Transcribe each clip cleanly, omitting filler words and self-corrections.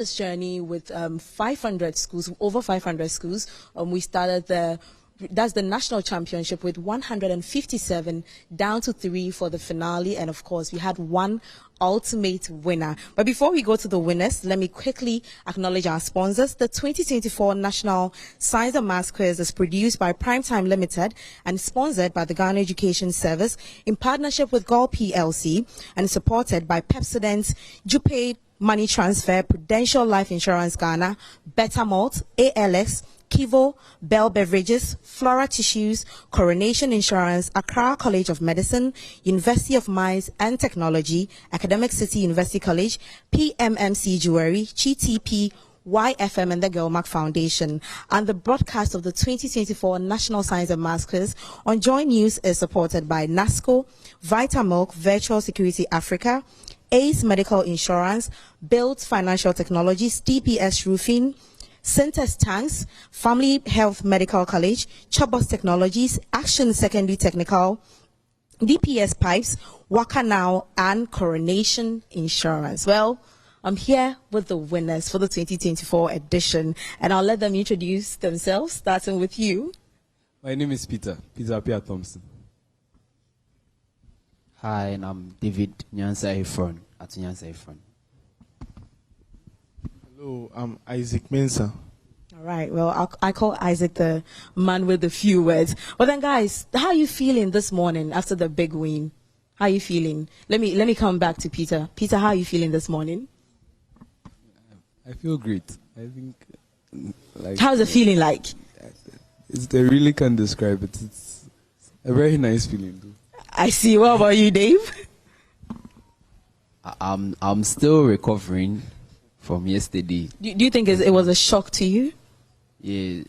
this journey with 500 schools, over 500 schools. We started that's the national championship with 157 down to 3 for the finale, and of course we had one ultimate winner. But before we go to the winners, let me quickly acknowledge our sponsors. The 2024 National Science and Maths Quiz is produced by Primetime Limited and sponsored by the Ghana Education Service in partnership with Gol PLC and supported by Pepsodent's Jupaid Money Transfer, Prudential Life Insurance Ghana, Better Malt, ALS, Kivo, Bell Beverages, Flora Tissues, Coronation Insurance, Accra College of Medicine, University of Mines and Technology, Academic City University College, PMMC Jewelry, GTP, YFM and the Gelmark Foundation. And the broadcast of the 2024 National Science and Maths Quiz on Joy News is supported by NASCO, Vitamilk, Virtual Security Africa, Ace Medical Insurance, Build Financial Technologies, DPS Roofing, Centers Tanks, Family Health Medical College, Chobos Technologies, Action Secondary Technical, DPS Pipes, Waka Now, and Coronation Insurance. Well, I'm here with the winners for the 2024 edition, and I'll let them introduce themselves, starting with you. My name is Peter Apia Thompson. Hi, and I'm David Nyansa Efron at Nyansa Efron. Hello, I'm Isaac Mensah. All right. Well, I call Isaac the man with the few words. Well, then, guys, how are you feeling this morning after the big win? How are you feeling? Let me come back to Peter. Peter, how are you feeling this morning? I feel great. I think. How's the feeling like? I really can't describe it. It's a very nice feeling, too. I see. What about you, Dave? I'm still recovering from yesterday. Do you think it was a shock to you? Yeah.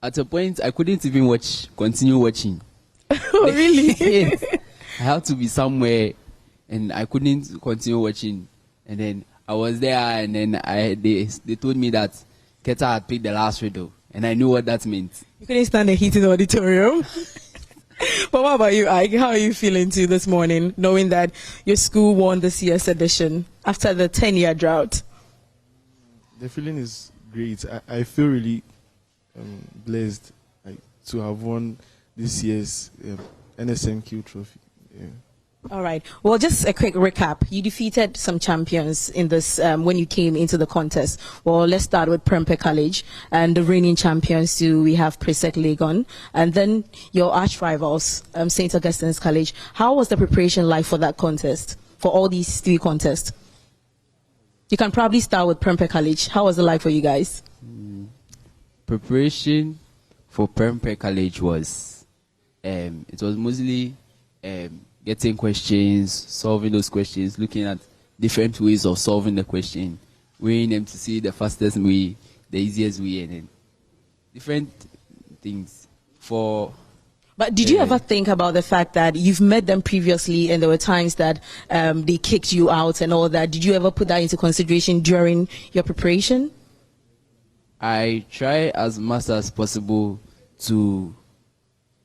At a point, I couldn't even continue watching. Oh, really? Yes. I had to be somewhere, and I couldn't continue watching. And then I was there, and then they told me that Keta had picked the last riddle, and I knew what that meant. You couldn't stand the heat in the auditorium. But what about you, Ike? How are you feeling too this morning, knowing that your school won this year's edition after the 10-year drought? The feeling is great. I feel really blessed to have won this year's NSMQ trophy. Yeah. All right. Well, just a quick recap. You defeated some champions in this when you came into the contest. Well, let's start with Prempeh College and the reigning champions. Too, we have Presec Legon, and then your arch rivals, St. Augustine's College. How was the preparation like for that contest? For all these three contests, you can probably start with Prempeh College. How was it like for you guys? Preparation for Prempeh College was it was mostly getting questions, solving those questions, looking at different ways of solving the question, weighing them to see the fastest way, the easiest way, and then different things. But did you ever think about the fact that you've met them previously and there were times that they kicked you out and all that? Did you ever put that into consideration during your preparation? I try as much as possible to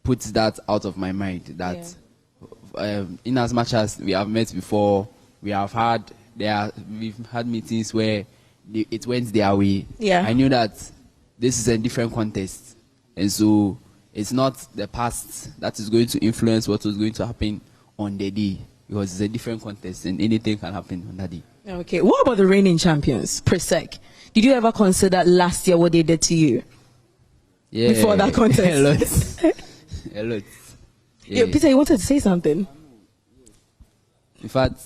put that out of my mind, that in as much as we have met before, we've had meetings where it went their way. Yeah. I knew that this is a different contest, and so it's not the past that is going to influence what was going to happen on the day, because it's a different contest and anything can happen on that day. Okay. What about the reigning champions, Presec? Did you ever consider last year what they did to you? Yeah. Before that contest? A lot. Yeah, Peter, you wanted to say something? In fact,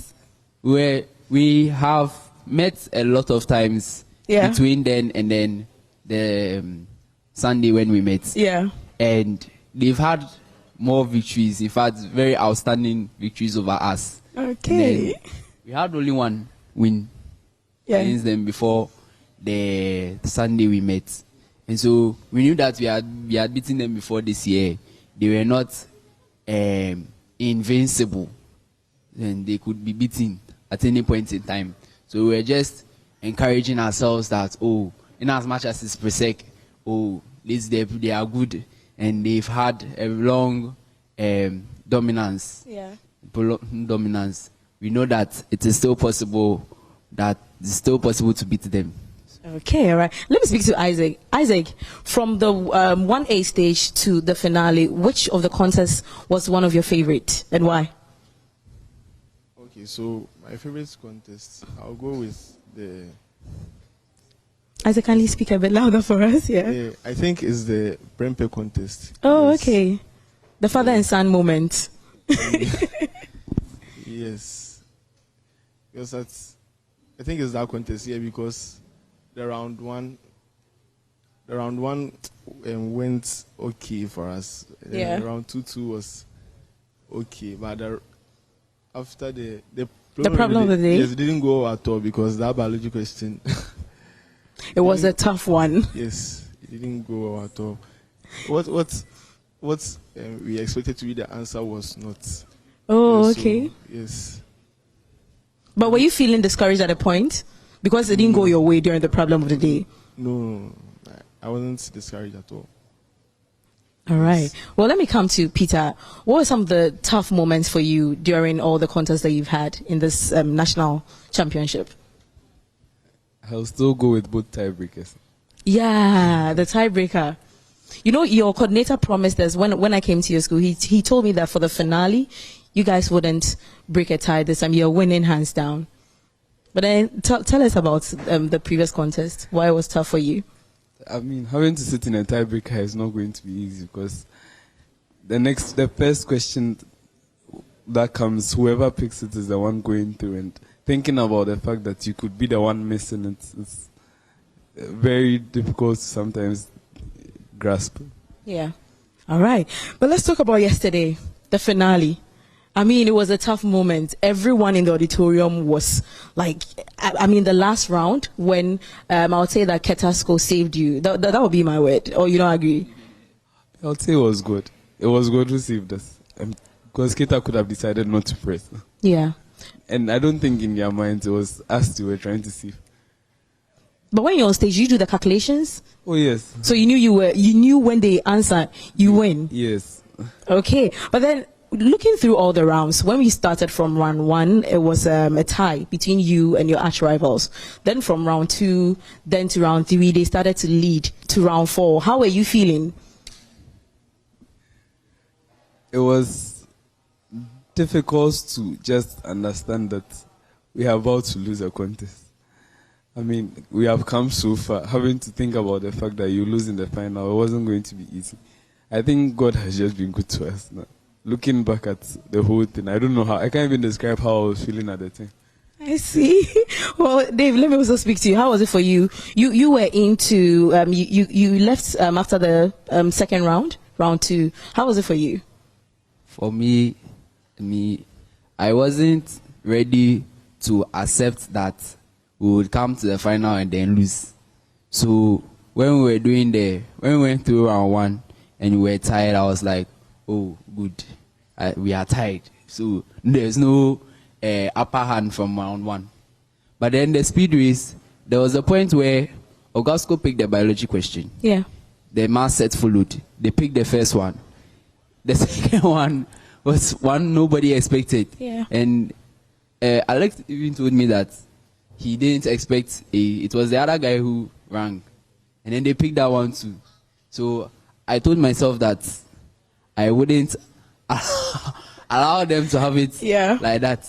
we have met a lot of times between then and then the Sunday when we met. Yeah. And they've had more victories, in fact, very outstanding victories over us. Okay. We had only one win against them before the Sunday we met. And so we knew that we had beaten them before this year. They were not invincible, and they could be beaten at any point in time. So we were just encouraging ourselves that, in as much as it's Presec, they are good, and they've had a long dominance. Yeah. Dominance. We know that it is still possible that it's still possible to beat them. Okay, all right. Let me speak to Isaac. Isaac, from the 1A stage to the finale, which of the contests was one of your favorite and why? Okay, so my favorite contest, I'll go with the. Isaac, can you speak a bit louder for us? Yeah. I think it's the Brempe contest. Oh, Yes. okay. The father and son moment. Yes. Because I think it's that contest here because the round one went okay for us. Yeah. Round two was okay, but after the problem of the day? Yes, it didn't go at all because that biology question. It was a tough one. Yes, it didn't go at all. What we expected to be the answer was not. Oh, So, okay. yes. But were you feeling discouraged at a point? Because it didn't go your way during the problem of the day. No, I wasn't discouraged at all. All right. Well, let me come to Peter. What were some of the tough moments for you during all the contests that you've had in this national championship? I'll still go with both tiebreakers. Yeah, the tiebreaker. You know, your coordinator promised us when I came to your school, he told me that for the finale, you guys wouldn't break a tie this time. You're winning hands down. But then tell us about the previous contest, why it was tough for you. I mean, having to sit in a tiebreaker is not going to be easy because the first question that comes, whoever picks it is the one going through, and thinking about the fact that you could be the one missing it, it's very difficult to sometimes grasp. Yeah. All right. But let's talk about yesterday, the finale. I mean, it was a tough moment. Everyone in the auditorium was like, I mean, the last round when I would say that Ketasco saved you. That would be my word. Or you don't agree? I would say it was good. It was good to save us. Because Kita could have decided not to press. Yeah. And I don't think in their minds it was us they were trying to save. But when you're on stage, you do the calculations. Oh, yes. So you knew when they answer, you win. Yes. Okay. But then looking through all the rounds, when we started from round 1, it was a tie between you and your arch rivals. Then from round 2, then to round 3, they started to lead to round 4. How were you feeling? It was difficult to just understand that we are about to lose a contest. I mean, we have come so far, having to think about the fact that you lose in the final, it wasn't going to be easy. I think God has just been good to us now. Looking back at the whole thing, I don't know how, I can't even describe how I was feeling at the time. I see. Well, Dave, let me also speak to you. How was it for you? You were into, you left after the second round 2. How was it for you? For me, I wasn't ready to accept that we would come to the final and then lose. So when we went through round 1 and we were tired, I was like, oh, good, we are tired. So there's no upper hand from round 1. But then the speed race, there was a point where Ogasco picked the biology question. Yeah. The mass set followed. They picked the first one. The second one was one nobody expected. Yeah. And Alex even told me that he didn't expect it was the other guy who rang. And then they picked that one too. So I told myself that I wouldn't allow them to have it like that.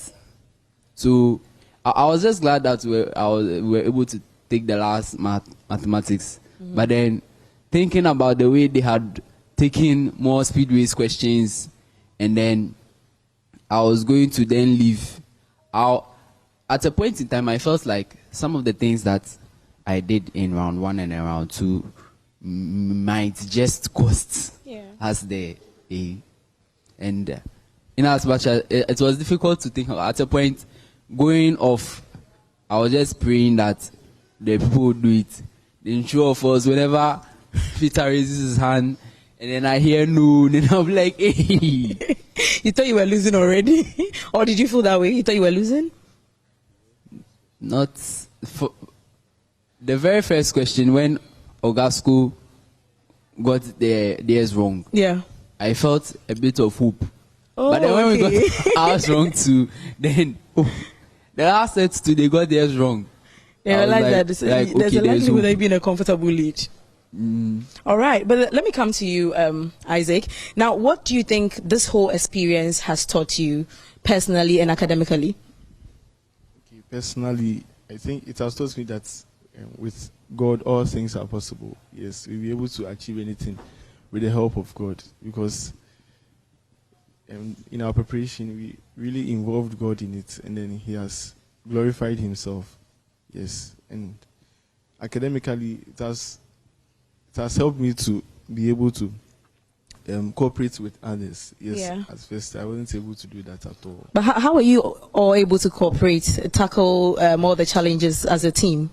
So I was just glad that we were able to take the last mathematics. Mm-hmm. But then thinking about the way they had taken more speedways questions, and then I was going to then leave. At a point in time, I felt like some of the things that I did in round 1 and round 2 might just cost us the A. And in as much as it was difficult to think at a point going off, I was just praying that the people would do it. Then show of us whenever Peter raises his hand, and then I hear no, and I'm like, hey. You thought you were losing already? Or did you feel that way? You thought you were losing? Not for the very first question when Ogasco got theirs wrong. Yeah. I felt a bit of hope. Oh, but then when we got ours wrong too, then The last set two, they got theirs wrong. They I was realized that there's there's a likelihood of being a comfortable lead. All right, but let me come to you, Isaac. Now, what do you think this whole experience has taught you personally and academically? Okay, personally, I think it has taught me that with God, all things are possible. Yes, we'll be able to achieve anything with the help of God, because in our preparation, we really involved God in it, and then He has glorified Himself. Yes, and academically, it has helped me to be able to cooperate with others. Yes, Yeah. at first I wasn't able to do that at all. But how are you all able to cooperate, tackle all the challenges as a team?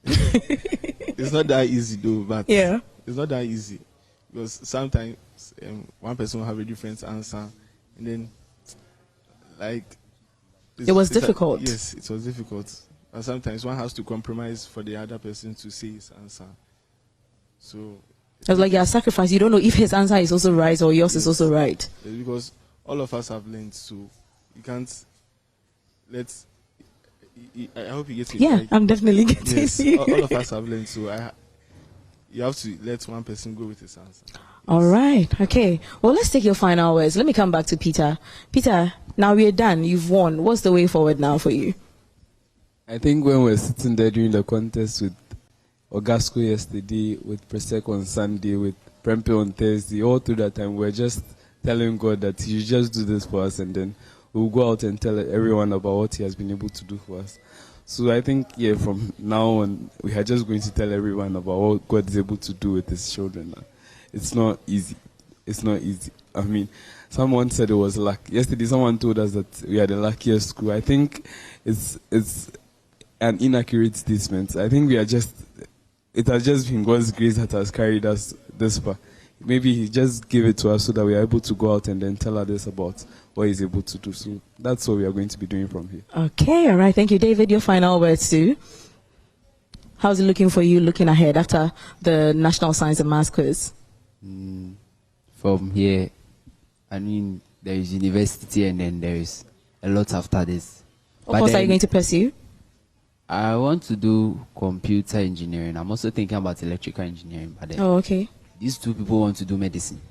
It's not that easy though, but Yeah. it's not that easy, because sometimes one person will have a different answer, and then like It was difficult. Yes, it was difficult. And sometimes one has to compromise for the other person to say his answer. So It was like your sacrifice. You don't know if his answer is also right or yours is also right. because all of us have learned, so you can't let. I hope you get it. Yeah, like, I'm definitely getting yes, you. all of us have learned, so you have to let one person go with his answer. All right. Okay. Well, let's take your final words. Let me come back to Peter. Peter, now we're done. You've won. What's the way forward now for you? I think when we're sitting there during the contest with Ogasco yesterday, with Presec on Sunday, with Prempe on Thursday, all through that time, we're just telling God that He should just do this for us, and then we'll go out and tell everyone about what He has been able to do for us. So I think, yeah, from now on, we are just going to tell everyone about what God is able to do with His children. It's not easy. It's not easy. I mean, someone said it was luck. Yesterday, someone told us that we are the luckiest school. I think it's an inaccurate statement. I think it has just been God's grace that has carried us this far. Maybe He just gave it to us so that we are able to go out and then tell others about what He's able to do. So that's what we are going to be doing from here. Okay. All right. Thank you, David. Your final words too. How's it looking for you looking ahead after the National Science and Maths quiz? From here, I mean, there is university and then there is a lot after this. What course are you going to pursue? I want to do computer engineering. I'm also thinking about electrical engineering. But then Oh, okay. these two people want to do medicine.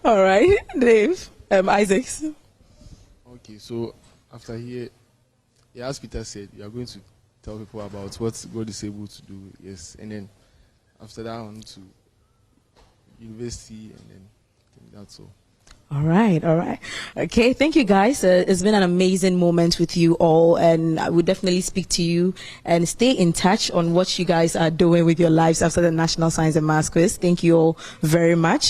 All right, Dave. Isaacs. Okay, so after here, as Peter said, you are going to tell people about what God is able to do. Yes, and then after that, on to university, and then I think that's all. All right, all right. Okay, thank you guys. It's been an amazing moment with you all, and I would definitely speak to you and stay in touch on what you guys are doing with your lives after the National Science and Maths quiz. Thank you all very much.